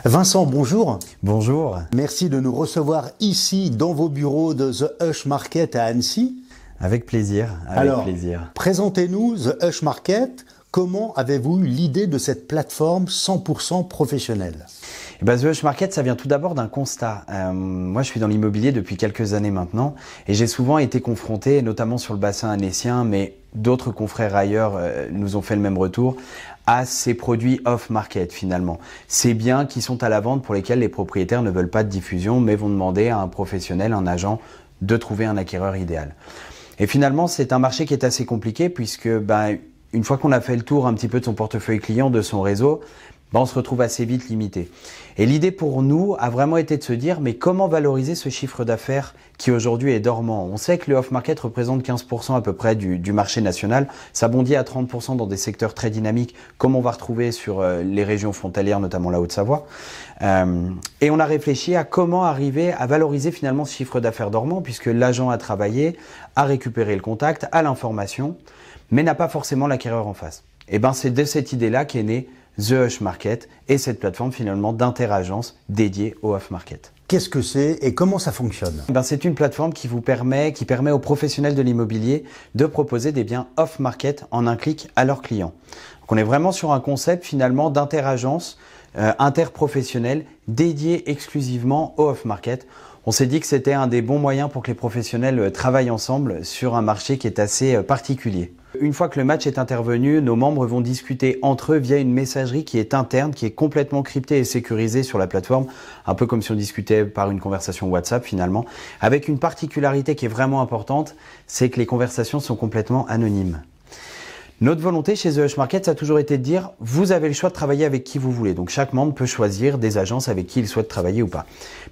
Vincent, bonjour. Bonjour. Merci de nous recevoir ici dans vos bureaux de The Hush Market à Annecy. Avec plaisir, plaisir. Présentez-nous The Hush Market. Comment avez-vous eu l'idée de cette plateforme 100% professionnelle ? The Hush Market, ça vient tout d'abord d'un constat. Moi, je suis dans l'immobilier depuis quelques années maintenant et j'ai souvent été confronté, notamment sur le bassin annécien, mais d'autres confrères ailleurs nous ont fait le même retour, à ces produits off-market finalement. Ces biens qui sont à la vente pour lesquels les propriétaires ne veulent pas de diffusion mais vont demander à un professionnel, un agent, de trouver un acquéreur idéal. Et finalement, c'est un marché qui est assez compliqué puisque une fois qu'on a fait le tour un petit peu de son portefeuille client, de son réseau, on se retrouve assez vite limité. Et l'idée pour nous a vraiment été de se dire, mais comment valoriser ce chiffre d'affaires qui aujourd'hui est dormant ? On sait que le off-market représente 15% à peu près du marché national. Ça bondit à 30% dans des secteurs très dynamiques, comme on va retrouver sur les régions frontalières, notamment la Haute-Savoie. Et on a réfléchi à comment arriver à valoriser finalement ce chiffre d'affaires dormant, puisque l'agent a travaillé, a récupéré le contact, a l'information, mais n'a pas forcément l'acquéreur en face. Et c'est de cette idée-là qu'est née The Hush Market et cette plateforme finalement d'interagence dédiée au off-market. Qu'est-ce que c'est et comment ça fonctionne ? C'est une plateforme qui permet aux professionnels de l'immobilier de proposer des biens off-market en un clic à leurs clients. Donc on est vraiment sur un concept finalement d'interagence interprofessionnelle dédié exclusivement au off-market. On s'est dit que c'était un des bons moyens pour que les professionnels travaillent ensemble sur un marché qui est assez particulier. Une fois que le match est intervenu, nos membres vont discuter entre eux via une messagerie qui est interne, qui est complètement cryptée et sécurisée sur la plateforme, un peu comme si on discutait par une conversation WhatsApp finalement, avec une particularité qui est vraiment importante, c'est que les conversations sont complètement anonymes. Notre volonté chez The Hush Market, ça a toujours été de dire, vous avez le choix de travailler avec qui vous voulez. Donc chaque membre peut choisir des agences avec qui il souhaite travailler ou pas.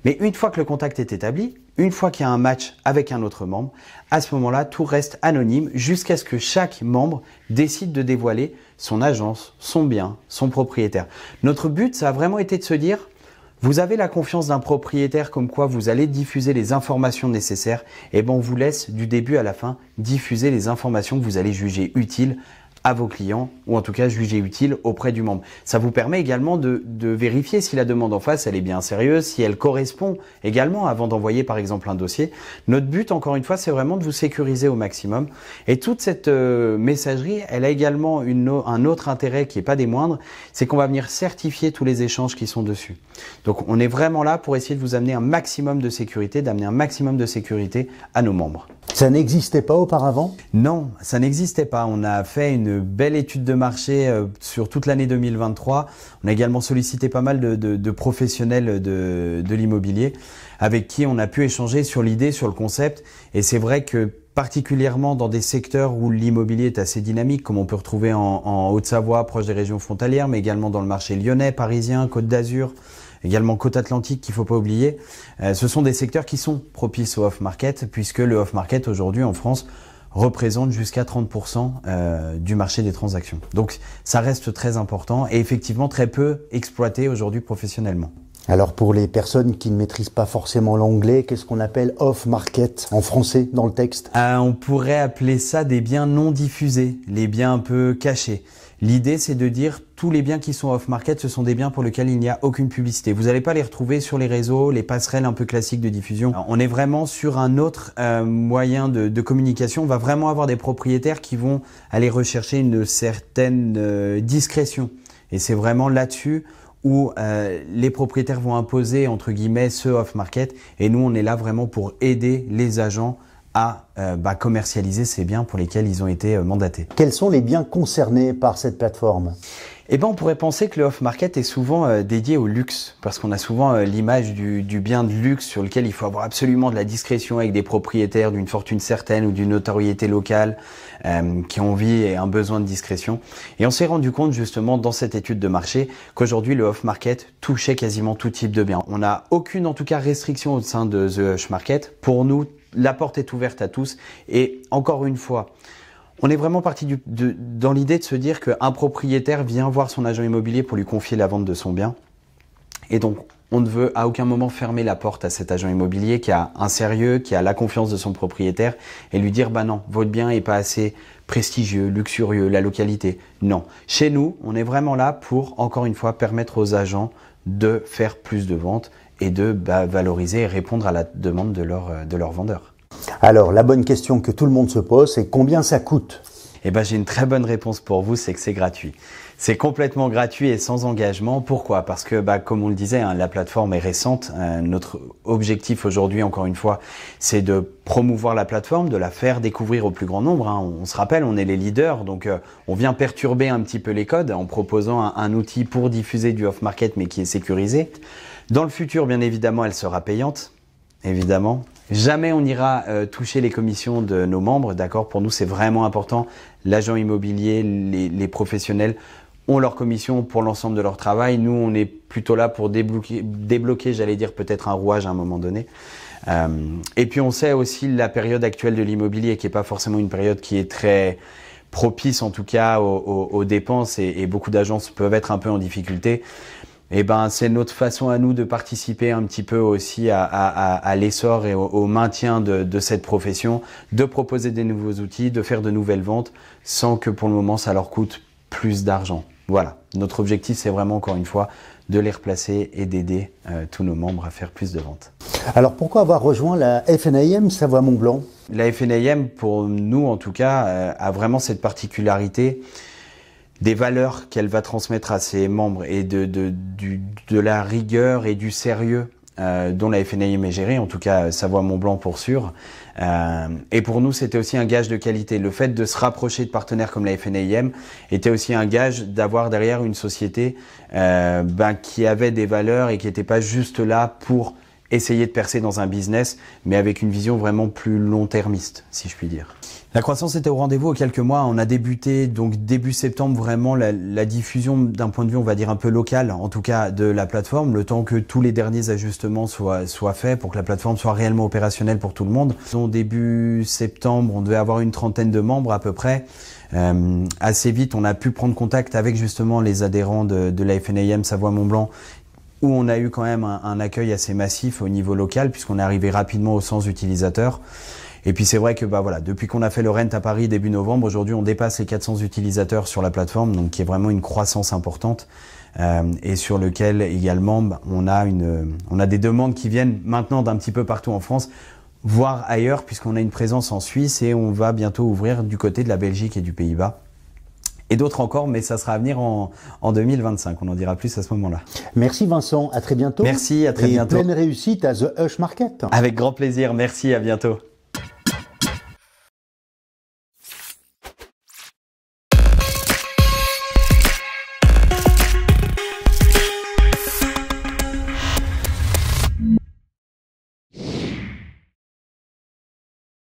Mais une fois que le contact est établi, une fois qu'il y a un match avec un autre membre, à ce moment-là, tout reste anonyme jusqu'à ce que chaque membre décide de dévoiler son agence, son bien, son propriétaire. Notre but, ça a vraiment été de se dire, vous avez la confiance d'un propriétaire comme quoi vous allez diffuser les informations nécessaires, et on vous laisse du début à la fin diffuser les informations que vous allez juger utiles à vos clients ou en tout cas juger utile auprès du membre. Ça vous permet également de vérifier si la demande en face elle est bien sérieuse, si elle correspond également avant d'envoyer par exemple un dossier. Notre but encore une fois c'est vraiment de vous sécuriser au maximum et toute cette messagerie elle a également un autre intérêt qui n'est pas des moindres, c'est qu'on va venir certifier tous les échanges qui sont dessus. Donc on est vraiment là pour essayer de vous amener un maximum de sécurité, d'amener un maximum de sécurité à nos membres. Ça n'existait pas auparavant ? Non, ça n'existait pas. On a fait une belle étude de marché sur toute l'année 2023. On a également sollicité pas mal de professionnels de l'immobilier avec qui on a pu échanger sur l'idée, sur le concept. Et c'est vrai que particulièrement dans des secteurs où l'immobilier est assez dynamique, comme on peut retrouver en Haute-Savoie, proche des régions frontalières, mais également dans le marché lyonnais, parisien, Côte d'Azur, également Côte Atlantique qu'il ne faut pas oublier. Ce sont des secteurs qui sont propices au off-market puisque le off-market aujourd'hui en France représente jusqu'à 30% du marché des transactions. Donc ça reste très important et effectivement très peu exploité aujourd'hui professionnellement. Alors pour les personnes qui ne maîtrisent pas forcément l'anglais, qu'est-ce qu'on appelle off-market en français dans le texte ? On pourrait appeler ça des biens non diffusés, les biens un peu cachés. L'idée, c'est de dire tous les biens qui sont off-market, ce sont des biens pour lesquels il n'y a aucune publicité. Vous n'allez pas les retrouver sur les réseaux, les passerelles un peu classiques de diffusion. Alors, on est vraiment sur un autre moyen de communication. On va vraiment avoir des propriétaires qui vont aller rechercher une certaine discrétion. Et c'est vraiment là-dessus où les propriétaires vont imposer, entre guillemets, ce off-market. Et nous, on est là vraiment pour aider les agents à commercialiser ces biens pour lesquels ils ont été mandatés. Quels sont les biens concernés par cette plateforme ? On pourrait penser que le off-market est souvent dédié au luxe, parce qu'on a souvent l'image du bien de luxe sur lequel il faut avoir absolument de la discrétion avec des propriétaires d'une fortune certaine ou d'une notoriété locale qui ont envie et un besoin de discrétion. Et on s'est rendu compte justement dans cette étude de marché qu'aujourd'hui le off-market touchait quasiment tout type de biens. On n'a aucune en tout cas restriction au sein de The Hush Market. Pour nous, la porte est ouverte à tous et encore une fois, on est vraiment parti dans l'idée de se dire qu'un propriétaire vient voir son agent immobilier pour lui confier la vente de son bien et donc on ne veut à aucun moment fermer la porte à cet agent immobilier qui a un sérieux, qui a la confiance de son propriétaire et lui dire non, votre bien est pas assez prestigieux, luxurieux, la localité. Non. Chez nous, on est vraiment là pour, encore une fois, permettre aux agents de faire plus de ventes et de valoriser et répondre à la demande de leurs vendeurs. Alors, la bonne question que tout le monde se pose, c'est combien ça coûte? Eh ben, j'ai une très bonne réponse pour vous, c'est que c'est gratuit. C'est complètement gratuit et sans engagement. Pourquoi? Parce que, comme on le disait, hein, la plateforme est récente. Notre objectif aujourd'hui, encore une fois, c'est de promouvoir la plateforme, de la faire découvrir au plus grand nombre. Hein. On se rappelle, on est les leaders, donc on vient perturber un petit peu les codes en proposant un outil pour diffuser du off-market, mais qui est sécurisé. Dans le futur, bien évidemment, elle sera payante. Évidemment. Jamais on ira toucher les commissions de nos membres, d'accord? Pour nous, c'est vraiment important. L'agent immobilier, les professionnels ont leur commission pour l'ensemble de leur travail. Nous, on est plutôt là pour débloquer, j'allais dire, peut-être un rouage à un moment donné. Et puis, on sait aussi la période actuelle de l'immobilier, qui n'est pas forcément une période qui est très propice, en tout cas, aux dépenses, et beaucoup d'agences peuvent être un peu en difficulté. Et c'est notre façon à nous de participer un petit peu aussi à l'essor et au maintien de cette profession, de proposer des nouveaux outils, de faire de nouvelles ventes, sans que pour le moment ça leur coûte plus d'argent. Voilà, notre objectif c'est vraiment encore une fois de les replacer et d'aider tous nos membres à faire plus de ventes. Alors pourquoi avoir rejoint la FNAIM Savoie-Mont-Blanc? La FNAIM, pour nous en tout cas, a vraiment cette particularité des valeurs qu'elle va transmettre à ses membres et de la rigueur et du sérieux dont la FNAIM est gérée, en tout cas Savoie-Mont-Blanc pour sûr. Et pour nous, c'était aussi un gage de qualité. Le fait de se rapprocher de partenaires comme la FNAIM était aussi un gage d'avoir derrière une société qui avait des valeurs et qui n'était pas juste là pour essayer de percer dans un business, mais avec une vision vraiment plus long-termiste, si je puis dire. La croissance était au rendez-vous. En quelques mois, on a débuté donc début septembre vraiment la diffusion d'un point de vue, on va dire un peu local, en tout cas de la plateforme, le temps que tous les derniers ajustements soient faits pour que la plateforme soit réellement opérationnelle pour tout le monde. Donc, début septembre, on devait avoir une trentaine de membres à peu près. Assez vite, on a pu prendre contact avec justement les adhérents de la FNAIM Savoie-Mont-Blanc, où on a eu quand même un accueil assez massif au niveau local, puisqu'on est arrivé rapidement aux 100 utilisateurs. Et puis c'est vrai que voilà, depuis qu'on a fait le Rent à Paris début novembre, aujourd'hui on dépasse les 400 utilisateurs sur la plateforme, donc qui est vraiment une croissance importante et sur lequel également on a des demandes qui viennent maintenant d'un petit peu partout en France, voire ailleurs, puisqu'on a une présence en Suisse et on va bientôt ouvrir du côté de la Belgique et du Pays-Bas. Et d'autres encore, mais ça sera à venir en 2025. On en dira plus à ce moment-là. Merci Vincent, à très bientôt. Merci, à très bientôt. Et pleine réussite à The Hush Market. Avec grand plaisir, merci, à bientôt.